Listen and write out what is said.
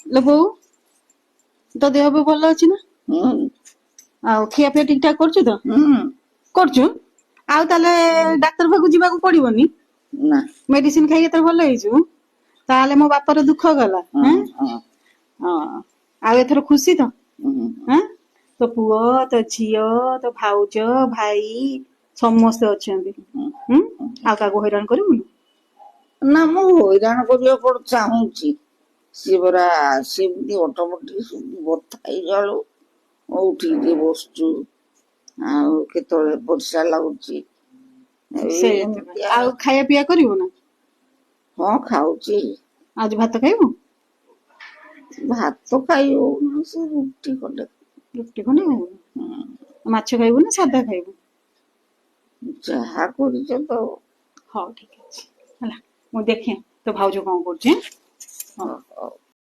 लो बोऊ तो देह भी भल अच्छी ना ହୁଁ ଆଉ ଖିଆ ପିଆ ଠିକ ଠାକ କରୁଛୁ ତ ହୁଁ କରୁଛୁ ଆଉ ତାହେଲେ ଡାକ୍ତର ପାଖକୁ ଯିବାକୁ ପଡିବନି ନା ମେଡିସିନ ଖାଇକି ଏଥର ଭଲ ହେଇଯିବୁ ତାହେଲେ ମୋ ବାପାର ଦୁଃଖ ଗଲା ହଁ ହେଁ ହଁ ହଁ ଆଉ ଏଥର ଖୁସି ତ ହୁଁ ହେଁ ତୋ ପୁଅ ତୋ ଝିଅ ତୋ ଭାଉଜ ଭାଇ ସମସ୍ତେ ଅଛନ୍ତି ହୁଁ ଆଉ କାହାକୁ ହଇରାଣ କରିବୁନି ନା ମୁଁ ହଇରାଣ କରିବାକୁ କଣ ଚାହୁଁଛି ସିଏ ପରା ସେମିତି ଅଟୋମେଟିକ ସେମିତି ବଥା ହେଇଯାଳୁ ଉଠିକି ଟିକେ ବସୁଛୁ ଆଉ କେତେବେଳେ ପରିସ୍ରା ଲାଗୁଛି ସେଇଥିପାଇଁ ଏମିତିଆ ଆଉ ଖାଇବା ପିଇବା କରିବୁ ନା ହଁ ଖାଉଛି ଆଜି ଭାତ ଖାଇବୁ ଭାତ ଖାଇ ହଉନି ସେ ରୁଟି କଲେ ରୁଟି ଖଣ୍ଡେ ଖାଇବୁ ମାଛ ଖାଇବୁ ନା ସାଧା ଖାଇବୁ ଯାହା କରିଛ ତ ହଉ ଠିକ ଅଛି ହେଲା ମୁଁ ଦେଖେ ତୋ ଭାଉଜ କଣ କରୁଛି ହଉ ହଉ